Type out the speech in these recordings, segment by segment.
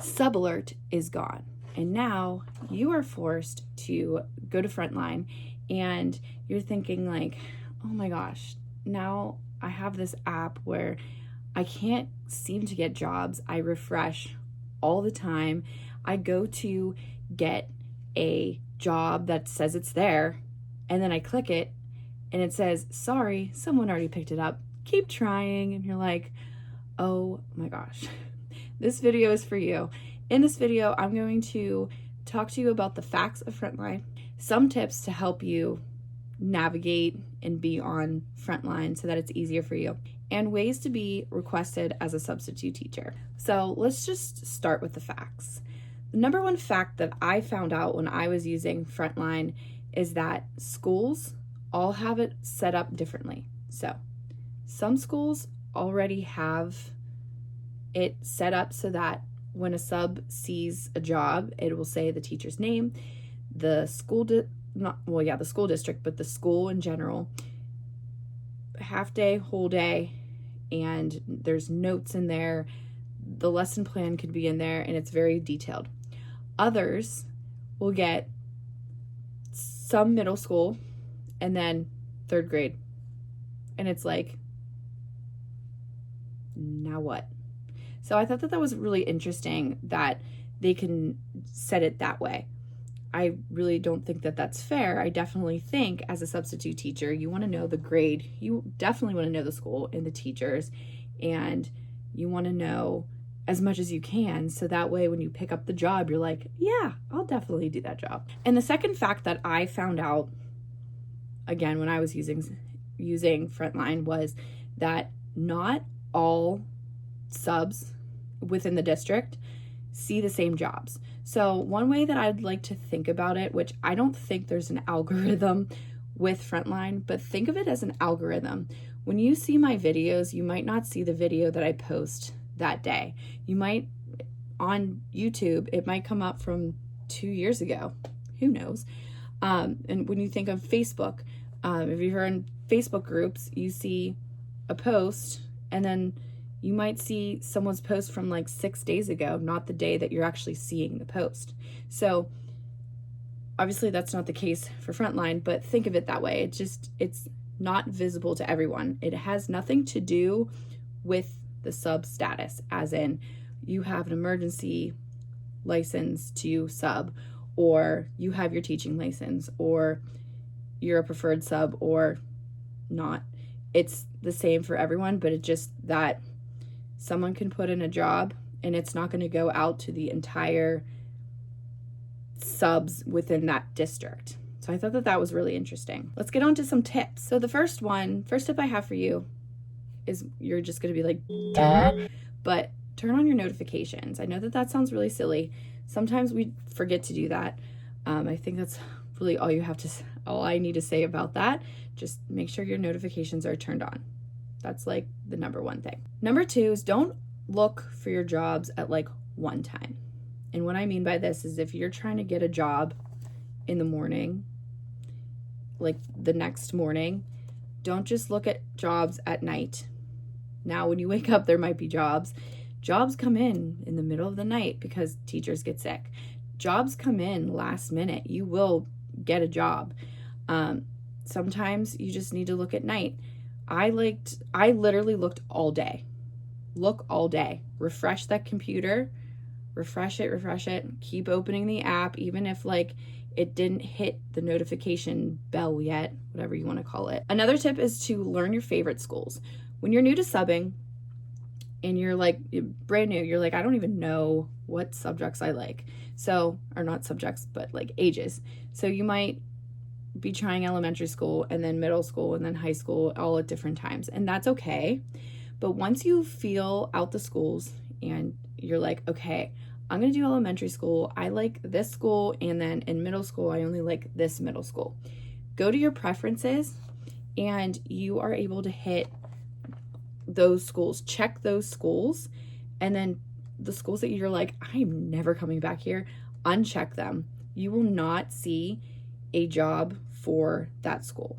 Sub alert is gone. And now you are forced to go to Frontline and you're thinking like, oh my gosh, now I have this app where I can't seem to get jobs. I refresh all the time. I go to get a job that says it's there, and then I click it and it says, sorry, someone already picked it up. Keep trying. And you're like, oh my gosh, this video is for you. In this video, I'm going to talk to you about the facts of Frontline, some tips to help you navigate and be on Frontline so that it's easier for you, and ways to be requested as a substitute teacher. So let's just start with the facts. The number one fact that I found out when I was using Frontline is that schools all have it set up differently. So some schools already have it set up so that when a sub sees a job, it will say the teacher's name, the school, the school district, but the school in general, half day, whole day, and there's notes in there. The lesson plan could be in there, and it's very detailed. Others will get some middle school and then third grade. And it's like, now what? So I thought that was really interesting that they can set it that way. I really don't think that that's fair. I definitely think as a substitute teacher, you want to know the grade. You definitely want to know the school and the teachers, and you want to know as much as you can. So that way, when you pick up the job, you're like, yeah, I'll definitely do that job. And the second fact that I found out, again, when I was using Frontline, was that not all subs within the district see the same jobs. So one way that I'd like to think about it, which I don't think there's an algorithm with Frontline, but think of it as an algorithm. When you see my videos, you might not see the video that I post that day. You might, on YouTube, it might come up from 2 years ago. Who knows? And when you think of Facebook, if you're in Facebook groups, you see a post, and then you might see someone's post from like 6 days ago, not the day that you're actually seeing the post. So obviously that's not the case for Frontline, but think of it that way. It's not visible to everyone. It has nothing to do with the sub status, as in you have an emergency license to sub, or you have your teaching license, or you're a preferred sub or not. It's the same for everyone, but it's just that someone can put in a job and it's not going to go out to the entire subs within that district. So I thought that was really interesting. Let's get on to some tips. So the first tip I have for you is, you're just going to be like, duh, but turn on your notifications. I know that sounds really silly. Sometimes we forget to do that. I think that's really all I need to say about that. Just make sure your notifications are turned on. That's like the number one thing. Number two is, don't look for your jobs at like one time. And what I mean by this is, if you're trying to get a job in the morning, like the next morning, don't just look at jobs at night. Now, when you wake up, there might be jobs. Jobs come in the middle of the night because teachers get sick. Jobs come in last minute. You will get a job. Sometimes you just need to look at night. I literally looked all day. Look all day. Refresh that computer. Refresh it. Keep opening the app, even if like it didn't hit the notification bell yet, whatever you want to call it. Another tip is to learn your favorite schools. When you're new to subbing and you're like brand new, you're like, I don't even know what subjects I like. So, or not subjects, but like ages. So you might be trying elementary school and then middle school and then high school all at different times. And that's okay. But once you feel out the schools and you're like, okay, I'm going to do elementary school, I like this school, and then in middle school, I only like this middle school. Go to your preferences and you are able to hit those schools, check those schools, and then the schools that you're like, I'm never coming back here, uncheck them. You will not see a job for that school.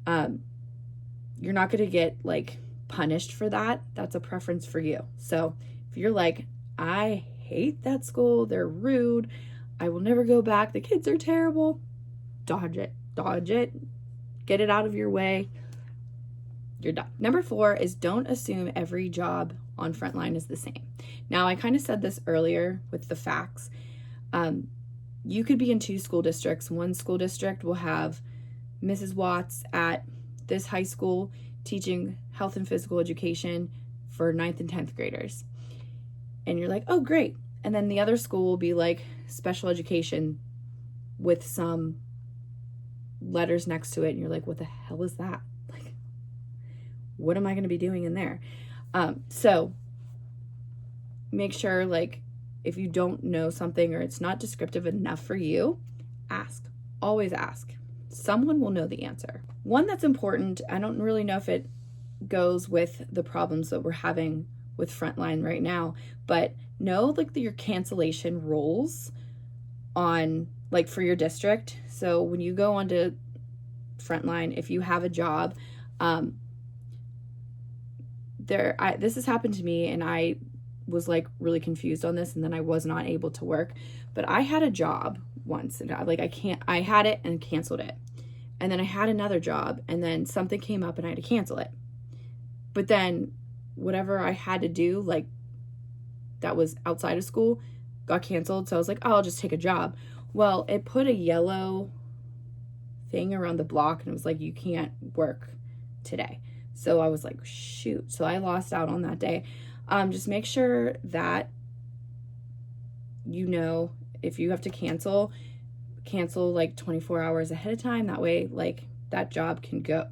You're not going to get like punished for that. That's a preference for you. So if you're like, I hate that school. They're rude. I will never go back. The kids are terrible. Dodge it. Get it out of your way. You're done. Number 4 is don't assume every job on Frontline is the same. Now, I kind of said this earlier with the facts. You could be in 2 school districts. One school district will have Mrs. Watts at this high school teaching health and physical education for 9th and 10th graders. And you're like, oh, great. And then the other school will be like special education with some letters next to it. And you're like, what the hell is that? Like, what am I going to be doing in there? So make sure, like, if you don't know something or it's not descriptive enough for you, ask. Always ask. Someone will know the answer. One that's important, I don't really know if it goes with the problems that we're having with Frontline right now, but know like your cancellation rules on like for your district. So when you go onto Frontline, if you have a job, this has happened to me, and I was like really confused on this, and then I was not able to work. But I had a job once, and I had it and canceled it. And then I had another job, and then something came up and I had to cancel it. But then whatever I had to do, like that was outside of school, got canceled. So I was like, oh, I'll just take a job. Well, it put a yellow thing around the block, and it was like, you can't work today. So I was like, shoot. So I lost out on that day. Just make sure that, you know, if you have to cancel like 24 hours ahead of time. That way, like, that job can go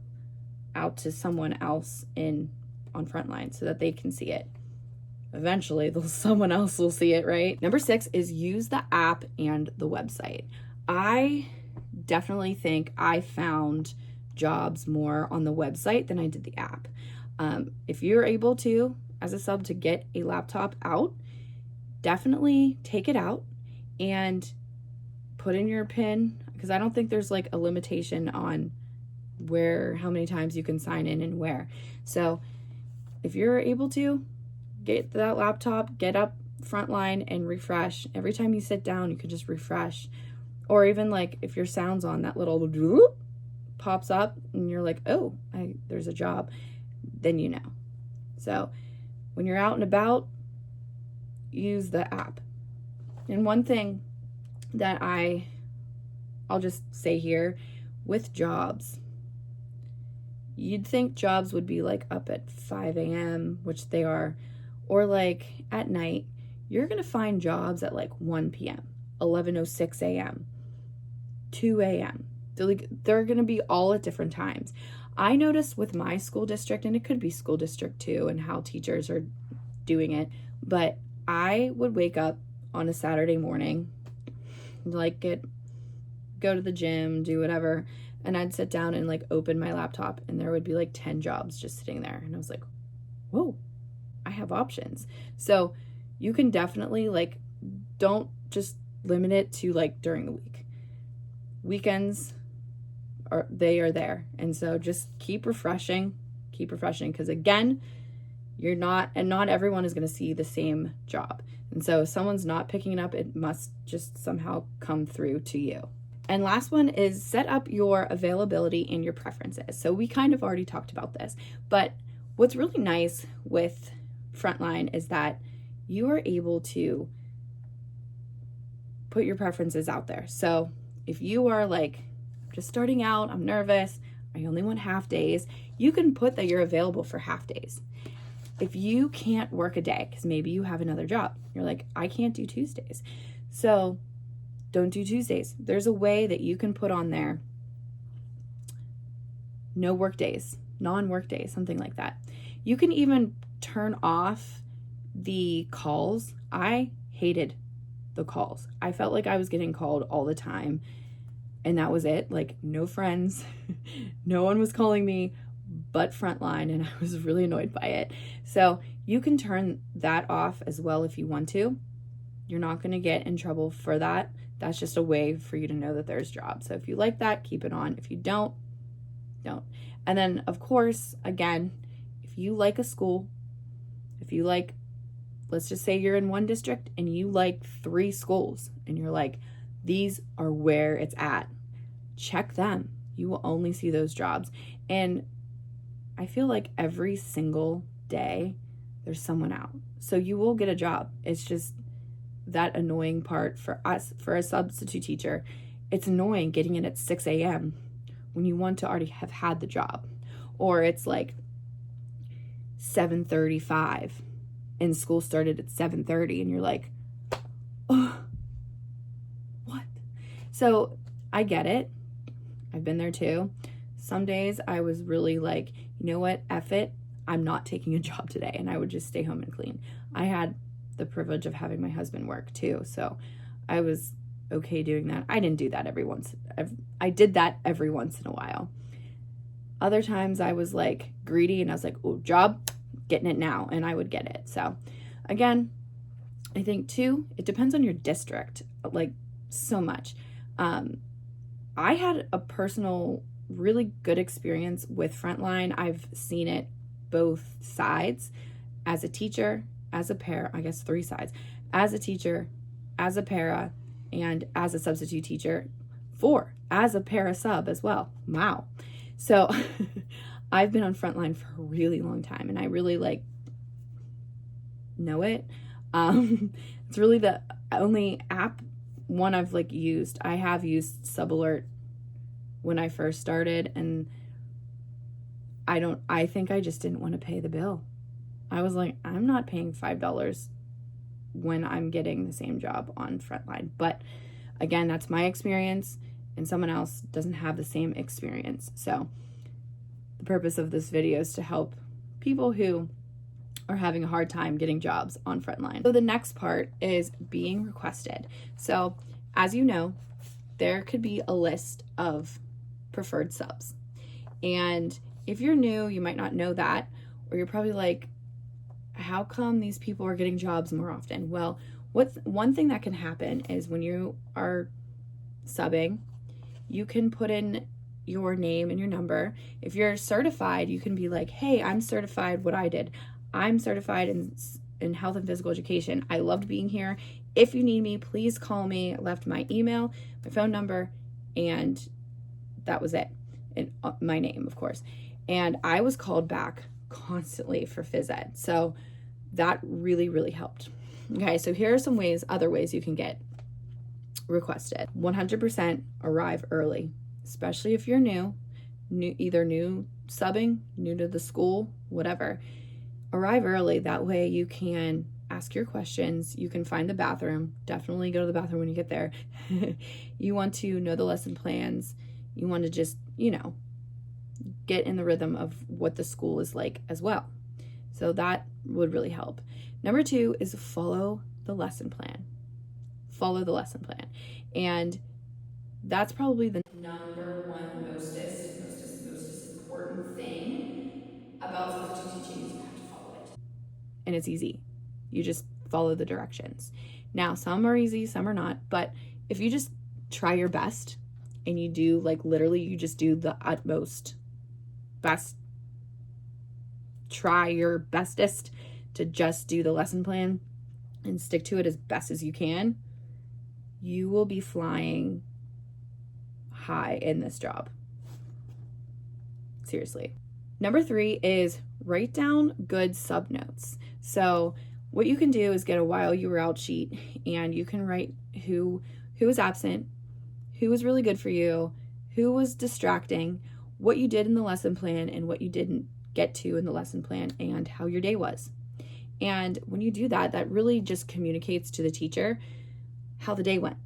out to someone else on Frontline so that they can see it. Eventually, someone else will see it, right? Number 6 is use the app and the website. I definitely think I found jobs more on the website than I did the app. If you're able to, as a sub, to get a laptop out, definitely take it out and put in your PIN, because I don't think there's like a limitation on how many times you can sign in and where. So if you're able to, get that laptop, get up Frontline and refresh. Every time you sit down, you can just refresh. Or even like if your sound's on, that little whoop pops up and you're like, oh, there's a job, then you know. So when you're out and about, use the app. And one thing that I'll just say here, with jobs, you'd think jobs would be like up at 5 a.m., which they are, or like at night. You're going to find jobs at like 1 p.m., 11:06 a.m., 2 a.m. They're going to be all at different times. I noticed with my school district, and it could be school district too, and how teachers are doing it, but I would wake up on a Saturday morning, like go to the gym, do whatever, and I'd sit down and like open my laptop, and there would be like 10 jobs just sitting there, and I was like, whoa, I have options. So you can definitely, like, don't just limit it to like during the week. Weekends are there, and so just keep refreshing, because again, not everyone is going to see the same job. And so if someone's not picking it up, it must just somehow come through to you. And last one is set up your availability and your preferences. So we kind of already talked about this, but what's really nice with Frontline is that you are able to put your preferences out there. So if you are like, just starting out, I'm nervous, I only want half days, you can put that you're available for half days. If you can't work a day, because maybe you have another job, you're like, I can't do Tuesdays. So don't do Tuesdays. There's a way that you can put on there no work days, non-work days, something like that. You can even turn off the calls. I hated the calls. I felt like I was getting called all the time, and that was it. Like, no friends, no one was calling me but Frontline, and I was really annoyed by it. So you can turn that off as well if you want to. You're not going to get in trouble for that. That's just a way for you to know that there's jobs. So if you like that, keep it on. If you don't. And then, of course, again, if you like a school, if you like let's just say you're in one district and you like 3 schools and you're like, these are where it's at. Check them. You will only see those jobs. And I feel like every single day there's someone out. So you will get a job. It's just that annoying part for us, for a substitute teacher. It's annoying getting in at 6 a.m. when you want to already have had the job. Or it's like 7:35 and school started at 7:30 and you're like, oh, what? So I get it. I've been there too. Some days I was really like, you know what, F it, I'm not taking a job today, and I would just stay home and clean. I had the privilege of having my husband work too, so I was okay doing that. I didn't do that I did that every once in a while. Other times I was like greedy and I was like, oh, job, getting it now, and I would get it. So again, I think too, it depends on your district, like so much. I had a personal really good experience with Frontline. I've seen it both sides, as a teacher, as a para, I guess 3 sides, as a teacher, as a para, and as a substitute teacher, 4, as a para sub as well. Wow. So I've been on Frontline for a really long time, and I really like know it. It's really the only app one I've like used. I have used SubAlert when I first started, and I think I just didn't want to pay the bill. I was like, I'm not paying $5 when I'm getting the same job on Frontline. But again, that's my experience, and someone else doesn't have the same experience. So the purpose of this video is to help people who are having a hard time getting jobs on Frontline. So the next part is being requested. So as you know, there could be a list of preferred subs. And if you're new, you might not know that, or you're probably like, how come these people are getting jobs more often? Well, one thing that can happen is when you are subbing, you can put in your name and your number. If you're certified, you can be like, hey, I'm certified what I did. I'm certified in health and physical education. I loved being here. If you need me, please call me. I left my email, my phone number, and that was it. And my name, of course. And I was called back constantly for phys ed. So that really, really helped. Okay, so here are some other ways you can get requested. 100% arrive early, especially if you're either new subbing, new to the school, whatever. Arrive early. That way you can ask your questions. You can find the bathroom. Definitely go to the bathroom when you get there. You want to know the lesson plans. You want to just, get in the rhythm of what the school is like as well. So that would really help. Number 2 is follow the lesson plan. Follow the lesson plan. And that's probably the number one mostest important thing about substitute teaching is you have to follow it. And it's easy. You just follow the directions. Now, some are easy, some are not, but if you just try your best and you do literally you just do the utmost best, try your bestest to just do the lesson plan and stick to it as best as you can, you will be flying high in this job. Seriously. Number 3 is write down good sub notes. So what you can do is get a while you were out sheet, and you can write who was absent, who was really good for you, who was distracting, what you did in the lesson plan and what you didn't get to in the lesson plan, and how your day was. And when you do that, that really just communicates to the teacher how the day went,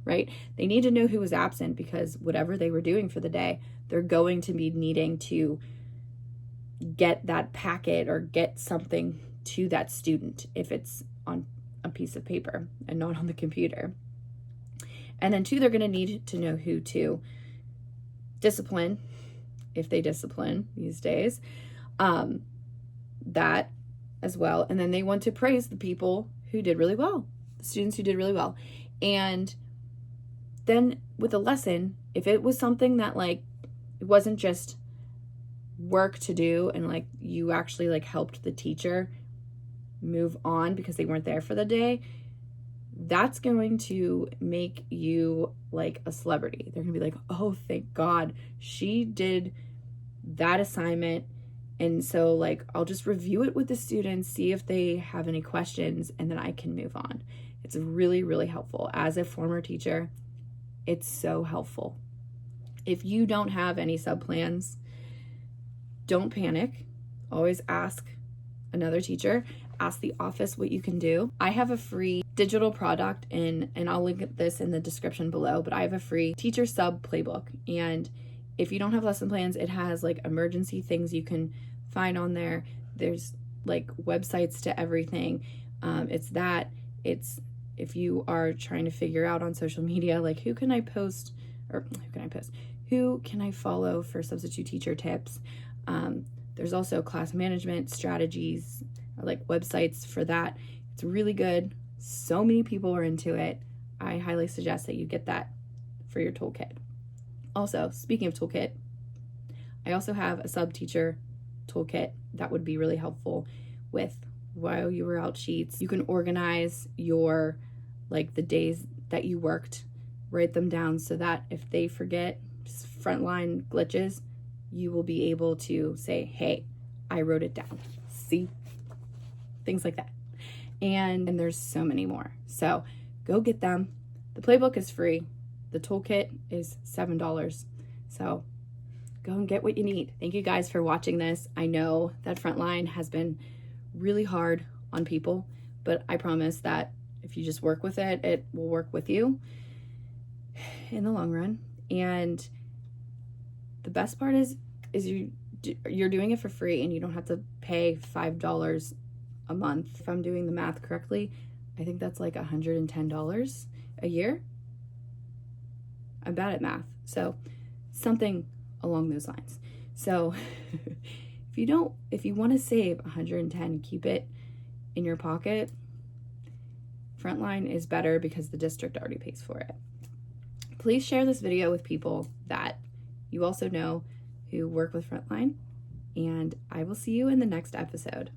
right? They need to know who was absent, because whatever they were doing for the day, they're going to be needing to get that packet or get something to that student if it's on a piece of paper and not on the computer. And then 2, they're going to need to know who to discipline, if they discipline these days, that as well. And then they want to praise the people who did really well, the students who did really well. And then with a lesson, if it was something that it wasn't just work to do and you actually helped the teacher move on because they weren't there for the day, that's going to make you like a celebrity. They're gonna be like, oh, thank God she did that assignment. And so like, I'll just review it with the students, see if they have any questions, and then I can move on. It's really, really helpful. As a former teacher, it's so helpful. If you don't have any sub plans, don't panic. Always ask another teacher. Ask the office what you can do. I have a free digital product and I'll link this in the description below, but I have a free teacher sub playbook. And if you don't have lesson plans, it has like emergency things you can find on there. There's like websites to everything. It's if you are trying to figure out on social media, like who can I follow for substitute teacher tips? There's also class management strategies, or like websites for that. It's really good. So many people are into it. I highly suggest that you get that for your toolkit. Also, speaking of toolkit, I also have a sub teacher toolkit that would be really helpful with while you were out sheets. You can organize your, like the days that you worked, write them down so that if they forget frontline glitches, you will be able to say, hey, I wrote it down. See? Things like that. And there's so many more. So go get them. The playbook is free. The toolkit is $7. So go and get what you need. Thank you guys for watching this. I know that Frontline has been really hard on people, but I promise that if you just work with it, it will work with you in the long run. And the best part is you're doing it for free and you don't have to pay $5 a month. If I'm doing the math correctly, I think that's like $110 a year. I'm bad at math, so something along those lines. So if you want to save $110, keep it in your pocket. Frontline is better because the district already pays for it. Please share this video with people that you also know who work with Frontline, and I will see you in the next episode.